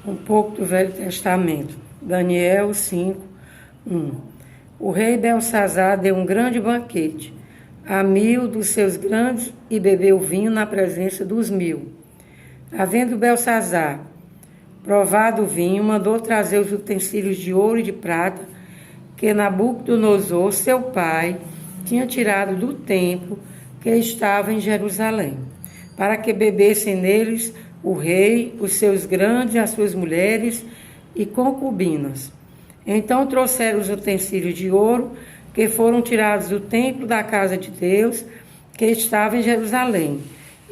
Um pouco do Velho Testamento. Daniel 5, 1. O rei Belsazar deu um grande banquete a 1000 dos seus grandes e bebeu vinho na presença dos 1000. Havendo Belsazar provado o vinho, mandou trazer os utensílios de ouro e de prata que Nabucodonosor, seu pai, tinha tirado do templo que estava em Jerusalém, para que bebessem neles o rei, os seus grandes, as suas mulheres e concubinas. Então trouxeram os utensílios de ouro que foram tirados do templo da casa de Deus, que estava em Jerusalém,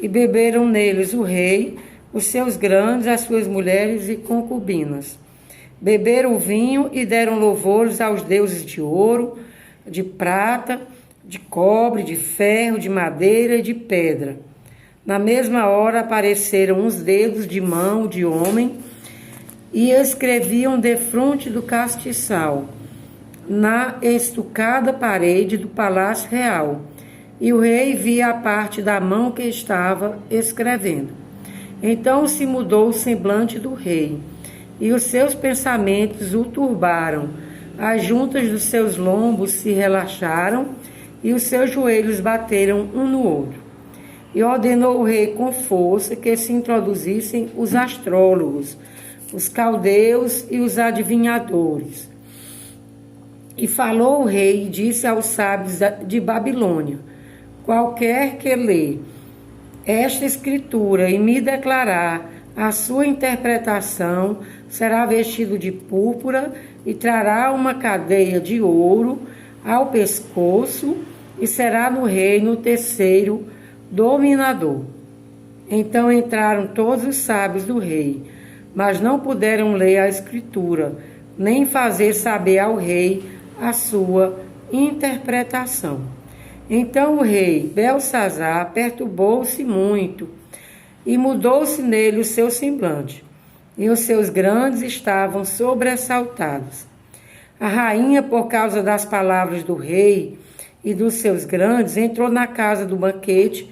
e beberam neles o rei, os seus grandes, as suas mulheres e concubinas. Beberam o vinho e deram louvores aos deuses de ouro, de prata, de cobre, de ferro, de madeira e de pedra. Na mesma hora apareceram uns dedos de mão de homem e escreviam defronte do castiçal, na estucada parede do palácio real. E o rei via a parte da mão que estava escrevendo. Então se mudou o semblante do rei, e os seus pensamentos o turbaram. As juntas dos seus lombos se relaxaram, e os seus joelhos bateram um no outro. E ordenou o rei com força que se introduzissem os astrólogos, os caldeus e os adivinhadores. E falou o rei e disse aos sábios de Babilônia: qualquer que lê esta escritura e me declarar a sua interpretação, será vestido de púrpura e trará uma cadeia de ouro ao pescoço e será no reino terceiro dominador. Então entraram todos os sábios do rei, mas não puderam ler a escritura, nem fazer saber ao rei a sua interpretação. Então o rei Belsazar perturbou-se muito e mudou-se nele o seu semblante, e os seus grandes estavam sobressaltados. A rainha, por causa das palavras do rei e dos seus grandes, entrou na casa do banquete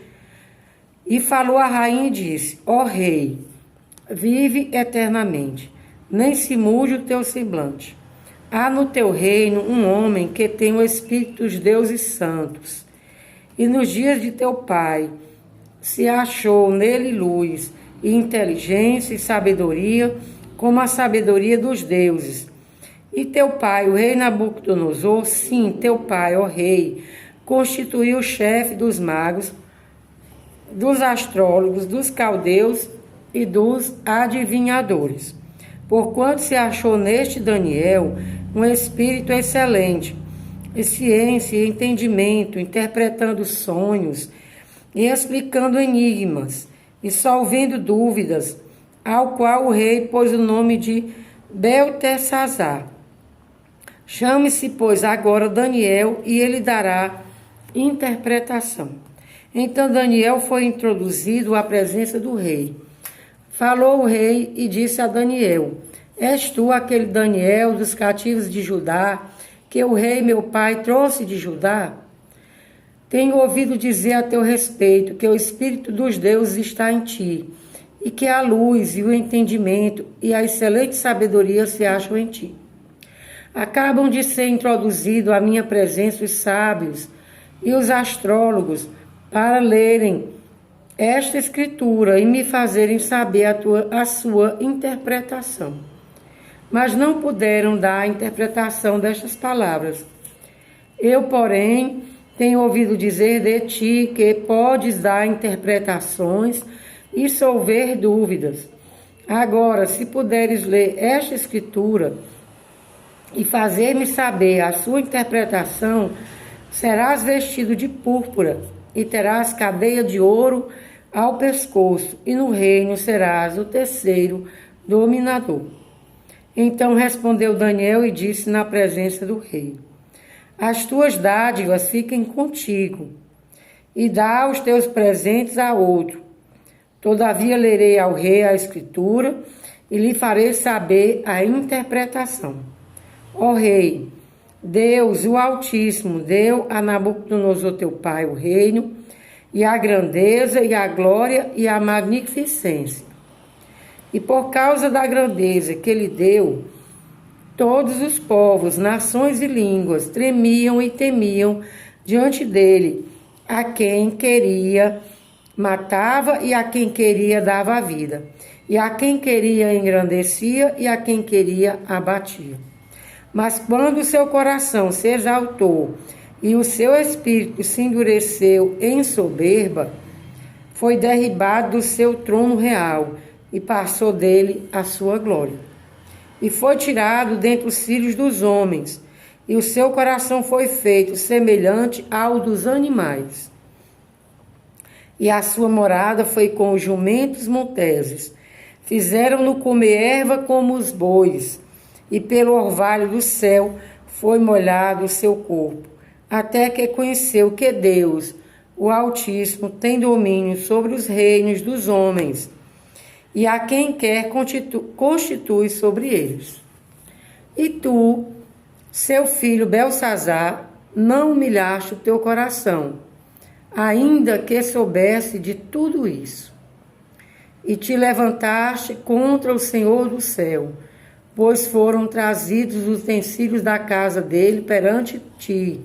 e falou à rainha e disse: ó rei, vive eternamente, nem se mude o teu semblante. Há no teu reino um homem que tem o espírito dos deuses santos, e nos dias de teu pai se achou nele luz e inteligência e sabedoria, como a sabedoria dos deuses. E teu pai, o rei Nabucodonosor, sim, teu pai, ó rei, constituiu o chefe dos magos, dos astrólogos, dos caldeus e dos adivinhadores. Porquanto se achou neste Daniel um espírito excelente, e ciência e entendimento, interpretando sonhos e explicando enigmas e solvendo dúvidas, ao qual o rei pôs o nome de Beltesazar. Chame-se, pois, agora Daniel, e ele dará interpretação. Então Daniel foi introduzido à presença do rei. Falou o rei e disse a Daniel: és tu aquele Daniel dos cativos de Judá, que o rei meu pai trouxe de Judá? Tenho ouvido dizer a teu respeito que o Espírito dos deuses está em ti, e que a luz e o entendimento e a excelente sabedoria se acham em ti. Acabam de ser introduzidos à minha presença os sábios e os astrólogos para lerem esta escritura e me fazerem saber a sua interpretação. Mas não puderam dar a interpretação destas palavras. Eu, porém, tenho ouvido dizer de ti que podes dar interpretações e solver dúvidas. Agora, se puderes ler esta escritura e fazer-me saber a sua interpretação, serás vestido de púrpura e terás cadeia de ouro ao pescoço, e no reino serás o terceiro dominador. Então respondeu Daniel e disse na presença do rei: as tuas dádivas fiquem contigo, e dá os teus presentes a outro. Todavia lerei ao rei a escritura, e lhe farei saber a interpretação. Ó rei, Deus, o Altíssimo, deu a Nabucodonosor teu pai o reino, e a grandeza, e a glória, e a magnificência. E por causa da grandeza que ele deu, todos os povos, nações e línguas tremiam e temiam diante dele, a quem queria matava e a quem queria dava a vida, e a quem queria engrandecia e a quem queria abatia. Mas quando o seu coração se exaltou e o seu espírito se endureceu em soberba, foi derribado do seu trono real e passou dele a sua glória. E foi tirado dentre os filhos dos homens, e o seu coração foi feito semelhante ao dos animais. E a sua morada foi com os jumentos monteses. Fizeram-no comer erva como os bois, e pelo orvalho do céu foi molhado o seu corpo, até que conheceu que Deus, o Altíssimo, tem domínio sobre os reinos dos homens, e a quem quer constitui sobre eles. E tu, seu filho Belsazar, não humilhaste o teu coração, ainda que soubesse de tudo isso. E te levantaste contra o Senhor do céu, pois foram trazidos os utensílios da casa dele perante ti.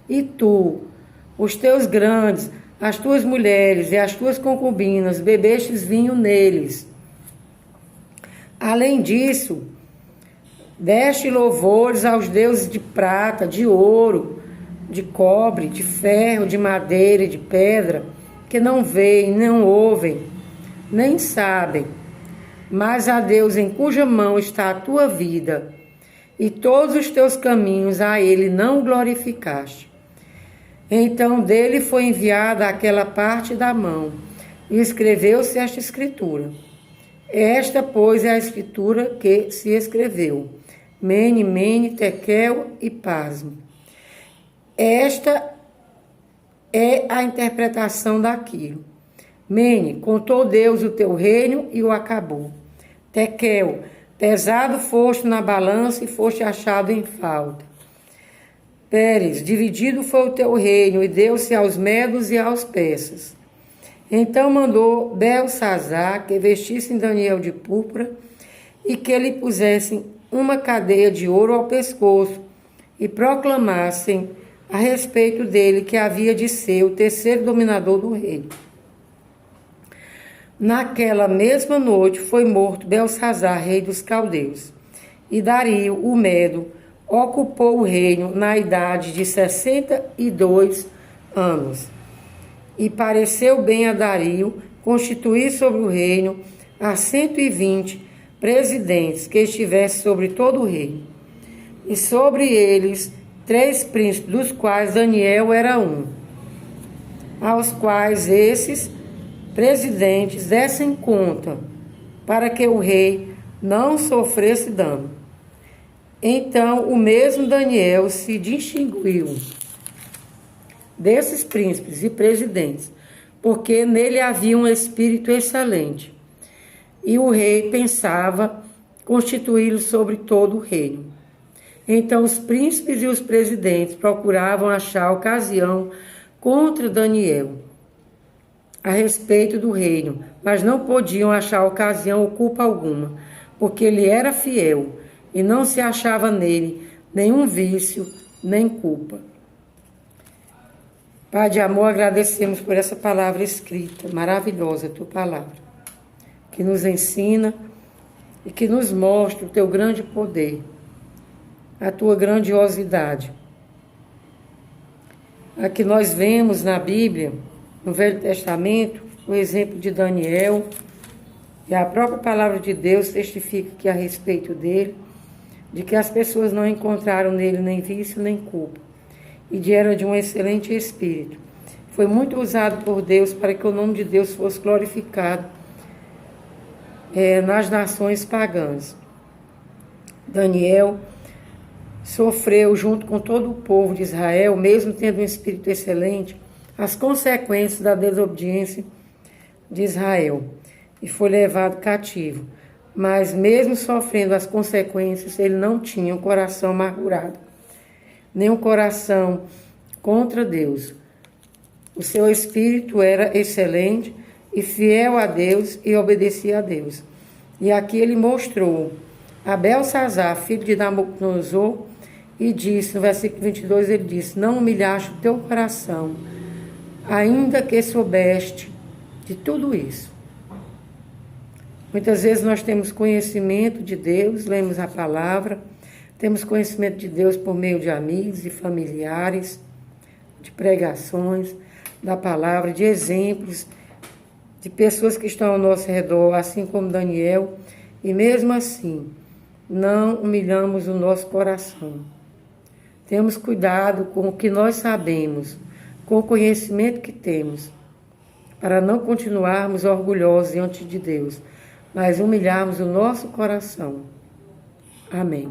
E tu, os teus grandes, as tuas mulheres e as tuas concubinas, bebestes vinho neles. Além disso, deste louvores aos deuses de prata, de ouro, de cobre, de ferro, de madeira e de pedra, que não veem, não ouvem, nem sabem, mas a Deus em cuja mão está a tua vida, e todos os teus caminhos a ele não glorificaste. Então dele foi enviada aquela parte da mão, e escreveu-se esta escritura. Esta, pois, é a escritura que se escreveu. Mene, mene, tekel e pasme. Esta é a interpretação daquilo. Mene, contou Deus o teu reino e o acabou. Tekel, pesado foste na balança e foste achado em falta. Pérez, dividido foi o teu reino e deu-se aos medos e aos persas. Então mandou Belsazar que vestissem Daniel de púrpura e que lhe pusessem uma cadeia de ouro ao pescoço e proclamassem a respeito dele que havia de ser o terceiro dominador do reino. Naquela mesma noite foi morto Belsazar, rei dos caldeus, e Dario, o Medo, ocupou o reino na idade de 62 anos. E pareceu bem a Dario constituir sobre o reino a 120 presidentes que estivessem sobre todo o reino. E sobre eles 3 príncipes, dos quais Daniel era um, aos quais esses presidentes dessem conta, para que o rei não sofresse dano. Então o mesmo Daniel se distinguiu desses príncipes e presidentes, porque nele havia um espírito excelente. E o rei pensava constituí-lo sobre todo o reino. Então os príncipes e os presidentes procuravam achar ocasião contra Daniel a respeito do reino, mas não podiam achar ocasião ou culpa alguma, porque ele era fiel e não se achava nele nenhum vício nem culpa. Pai de amor, agradecemos por essa palavra escrita, maravilhosa a tua palavra, que nos ensina e que nos mostra o teu grande poder, a tua grandiosidade. Aqui nós vemos na Bíblia, no Velho Testamento, o exemplo de Daniel, e a própria palavra de Deus testifica que a respeito dele, de que as pessoas não encontraram nele nem vício nem culpa, e era de um excelente espírito. Foi muito usado por Deus para que o nome de Deus fosse glorificado nas nações pagãs. Daniel sofreu, junto com todo o povo de Israel, mesmo tendo um espírito excelente, as consequências da desobediência de Israel, e foi levado cativo. Mas mesmo sofrendo as consequências, ele não tinha um coração amargurado, nem um coração contra Deus. O seu espírito era excelente e fiel a Deus e obedecia a Deus. E aqui ele mostrou a Belsazar, filho de Nabucodonosor, e disse, no versículo 22, ele disse: não humilhaste o teu coração, ainda que soubeste de tudo isso. Muitas vezes nós temos conhecimento de Deus, lemos a palavra, temos conhecimento de Deus por meio de amigos e familiares, de pregações, da palavra, de exemplos, de pessoas que estão ao nosso redor, assim como Daniel, e mesmo assim, não humilhamos o nosso coração. Temos cuidado com o que nós sabemos, com o conhecimento que temos, para não continuarmos orgulhosos diante de Deus, mas humilharmos o nosso coração. Amém.